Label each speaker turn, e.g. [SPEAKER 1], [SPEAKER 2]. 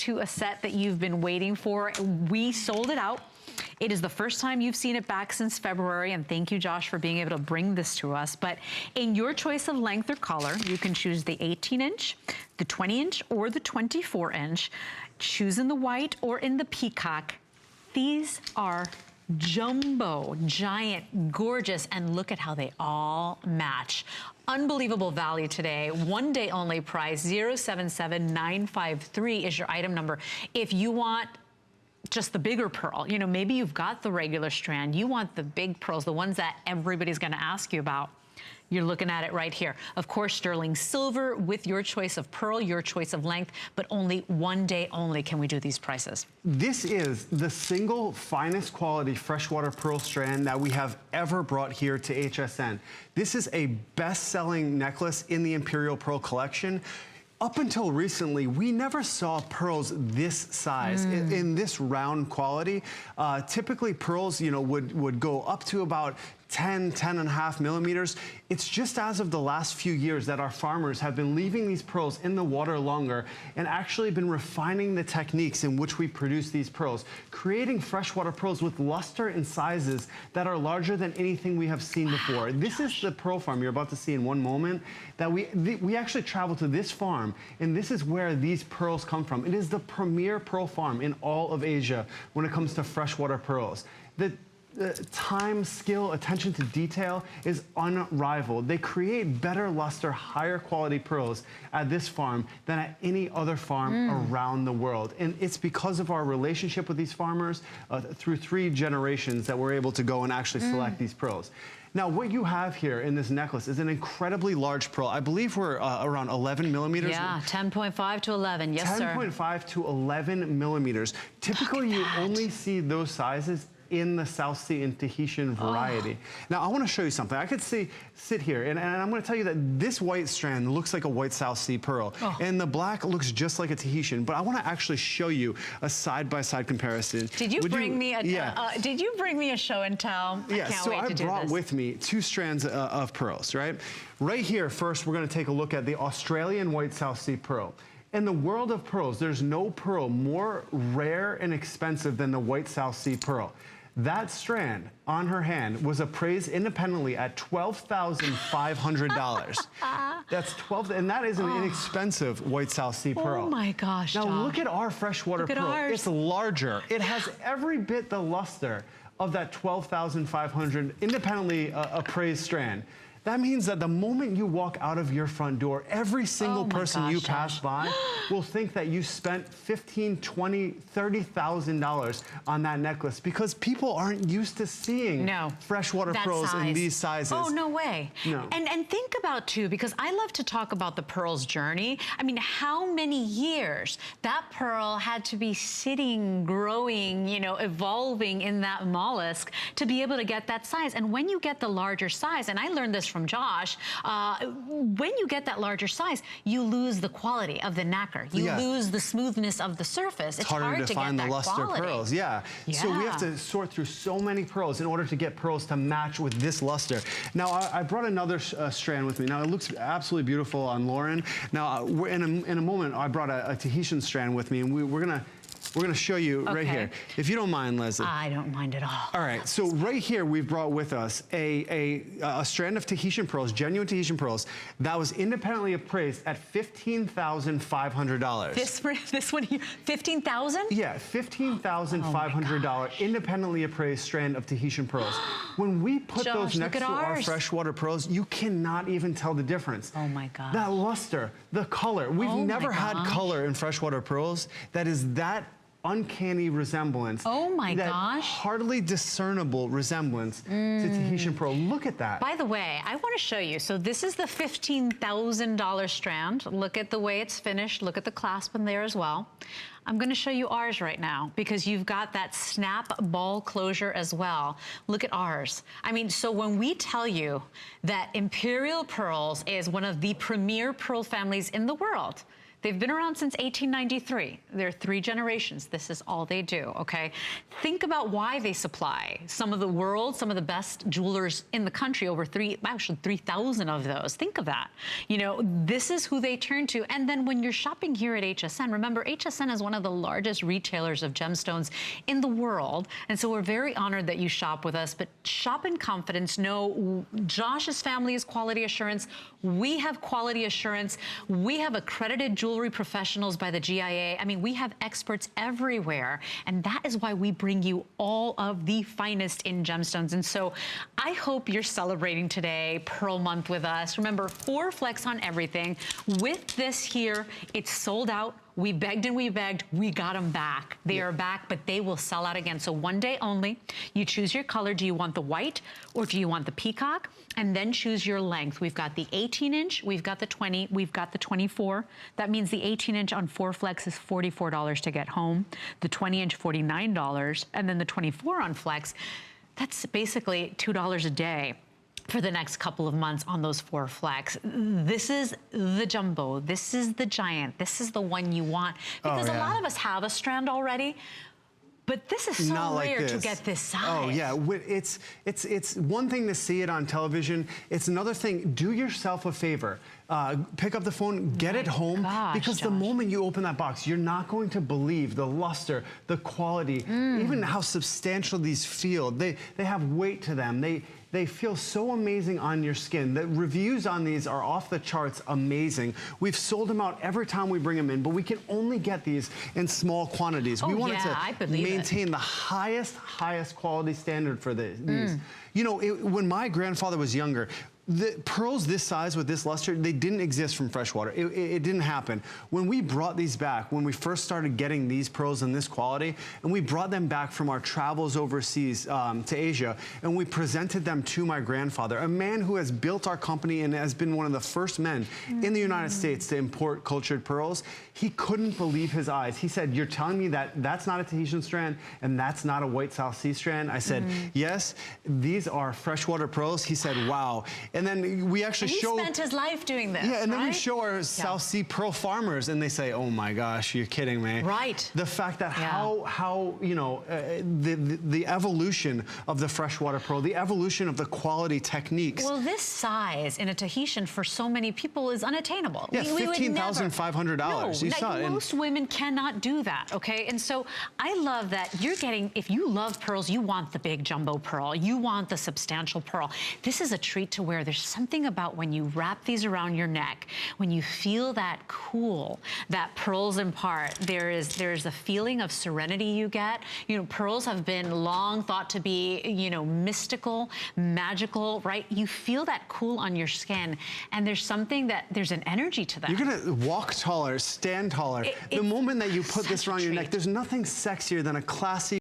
[SPEAKER 1] to a set that you've been waiting for. We sold it out. It is the first time you've seen it back since February, and thank you, Josh, for being able to bring this to us. But in your choice of length or color, you can choose the 18-inch, the 20-inch, or the 24-inch. Choose in the white or in the peacock. These are jumbo, giant, gorgeous, and look at how they all match. Unbelievable value today. One day only price, 077953 is your item number. If you want just the bigger pearl, you know, maybe you've got the regular strand, you want the big pearls, the ones that everybody's gonna ask you about. You're looking at it right here. Of course, sterling silver with your choice of pearl, your choice of length, but only one day only can we do these prices.
[SPEAKER 2] This is the single finest quality freshwater pearl strand that we have ever brought here to HSN. This is a best-selling necklace in the Imperial Pearl collection. Up until recently, we never saw pearls this size, in this round quality. Typically, pearls, you know, would go up to about 10.5 millimeters. It's just as of the last few years that our farmers have been leaving these pearls in the water longer and actually been refining the techniques in which we produce these pearls, creating freshwater pearls with luster and sizes that are larger than anything we have seen before. This is the pearl farm you're about to see in one moment that we actually traveled to this farm, and this is where these pearls come from. It is the premier pearl farm in all of Asia when it comes to freshwater pearls. The time, skill, attention to detail is unrivaled. They create better luster, higher quality pearls at this farm than at any other farm around the world. And it's because of our relationship with these farmers through 3 generations that we're able to go and actually select these pearls. Now, what you have here in this necklace is an incredibly large pearl. I believe we're around 11 millimeters.
[SPEAKER 1] Yeah, 10.5 to 11, yes, sir.
[SPEAKER 2] 10.5 to 11 millimeters. Typically, you only see those sizes in the South Sea and Tahitian variety. Now, I want to show you something. I could sit here, and I'm going to tell you that this white strand looks like a white South Sea pearl, and the black looks just like a Tahitian, but I want to actually show you a side-by-side comparison.
[SPEAKER 1] Did you bring me a did you bring me a show and tell?
[SPEAKER 2] Yeah, so I brought with me 2 strands of pearls, right? Right here, first, we're going to take a look at the Australian white South Sea pearl. In the world of pearls, there's no pearl more rare and expensive than the white South Sea pearl. That strand on her hand was appraised independently at $12,500. That's and that is an inexpensive white South Sea pearl.
[SPEAKER 1] Oh my gosh,
[SPEAKER 2] Now
[SPEAKER 1] John.
[SPEAKER 2] look at our freshwater pearl.
[SPEAKER 1] Ours.
[SPEAKER 2] It's larger. It has every bit the luster of that $12,500 independently appraised strand. That means that the moment you walk out of your front door, every single person you pass by will think that you spent $15,000, $20,000, $30,000 on that necklace because people aren't used to seeing freshwater pearls in these sizes.
[SPEAKER 1] Oh, no way.
[SPEAKER 2] No.
[SPEAKER 1] And think about, too, because I love to talk about the pearl's journey. I mean, how many years that pearl had to be sitting, growing, you know, evolving in that mollusk to be able to get that size. And when you get the larger size, and I learned this from Josh, when you get that larger size, you lose the quality of the nacre. You lose the smoothness of the surface. It's
[SPEAKER 2] harder to find the luster pearls. Yeah. So we have to sort through so many pearls in order to get pearls to match with this luster. Now, I brought another strand with me. Now, it looks absolutely beautiful on Lauren. Now, in a moment, I brought a Tahitian strand with me, and we're gonna show you right here. If you don't mind, Leslie.
[SPEAKER 1] I don't mind at all.
[SPEAKER 2] All right, so right here we've brought with us a strand of Tahitian pearls, genuine Tahitian pearls, that was independently appraised at $15,500.
[SPEAKER 1] This one here, $15,000?
[SPEAKER 2] Yeah, $15,500 independently appraised strand of Tahitian pearls. When we put those next to our freshwater pearls, you cannot even tell the difference.
[SPEAKER 1] Oh my God.
[SPEAKER 2] That luster, the color. We've never had color in freshwater pearls that is that uncanny resemblance.
[SPEAKER 1] Oh my gosh.
[SPEAKER 2] Hardly discernible resemblance to Tahitian pearl. Look at that.
[SPEAKER 1] By the way, I want to show you. So this is the $15,000 strand. Look at the way it's finished. Look at the clasp in there as well. I'm going to show you ours right now because you've got that snap ball closure as well. Look at ours. I mean, so when we tell you that Imperial Pearls is one of the premier pearl families in the world, They've been around since 1893. They're 3 generations. This is all they do, okay? Think about why they supply some of the best jewelers in the country, over 3,000 of those. Think of that. You know, this is who they turn to. And then when you're shopping here at HSN, remember, HSN is one of the largest retailers of gemstones in the world. And so we're very honored that you shop with us, but shop in confidence. Know Josh's family is quality assurance. We have quality assurance. We have accredited jewelry professionals by the GIA. I mean, we have experts everywhere, and that is why we bring you all of the finest in gemstones. And so I hope you're celebrating today, Pearl Month, with us. Remember, 4 flex on everything. With this here, it's sold out. We begged and we begged, we got them back. They are back, but they will sell out again. So one day only, you choose your color. Do you want the white or do you want the peacock? And then choose your length. We've got the 18-inch, we've got the 20, we've got the 24. That means the 18-inch on 4 flex is $44 to get home. The 20-inch, $49. And then the 24 on flex, that's basically $2 a day for the next couple of months on those 4 flex. This is the jumbo. This is the giant. This is the one you want. Because a lot of us have a strand already, but this is so rare to get this size.
[SPEAKER 2] Oh yeah, it's one thing to see it on television. It's another thing, do yourself a favor. Pick up the phone, get it home, because the moment you open that box, you're not going to believe the luster, the quality, even how substantial these feel. They have weight to them. They feel so amazing on your skin. The reviews on these are off the charts amazing. We've sold them out every time we bring them in, but we can only get these in small quantities. We wanted to maintain the highest quality standard for these. You know, when my grandfather was younger, the pearls this size with this luster, they didn't exist from Freshwater. It didn't happen. When we brought these back, when we first started getting these pearls in this quality, and we brought them back from our travels overseas to Asia, and we presented them to my grandfather, a man who has built our company and has been one of the first men in the United States to import cultured pearls, he couldn't believe his eyes. He said, "You're telling me that that's not a Tahitian strand and that's not a white South Sea strand?" I said, "Yes, these are freshwater pearls." He said, "Wow." And then we actually show...
[SPEAKER 1] He spent his life doing this,
[SPEAKER 2] and then we show our South Sea pearl farmers, and they say, "Oh my gosh, you're kidding me."
[SPEAKER 1] Right.
[SPEAKER 2] The fact that how you know, the evolution of the freshwater pearl, the evolution of the quality techniques.
[SPEAKER 1] Well, this size in a Tahitian for so many people is unattainable.
[SPEAKER 2] Yeah, $15,500.
[SPEAKER 1] No,
[SPEAKER 2] you saw it.
[SPEAKER 1] Most women cannot do that, okay? And so I love that you're getting, if you love pearls, you want the big jumbo pearl, you want the substantial pearl. This is a treat to wear. There's something about when you wrap these around your neck, when you feel that cool that pearls impart, there's a feeling of serenity you get. You know, pearls have been long thought to be, you know, mystical, magical, right? You feel that cool on your skin, and there's something that, there's an energy to that.
[SPEAKER 2] You're gonna walk taller, stand taller. The moment that you put this around your neck, there's nothing sexier than a classy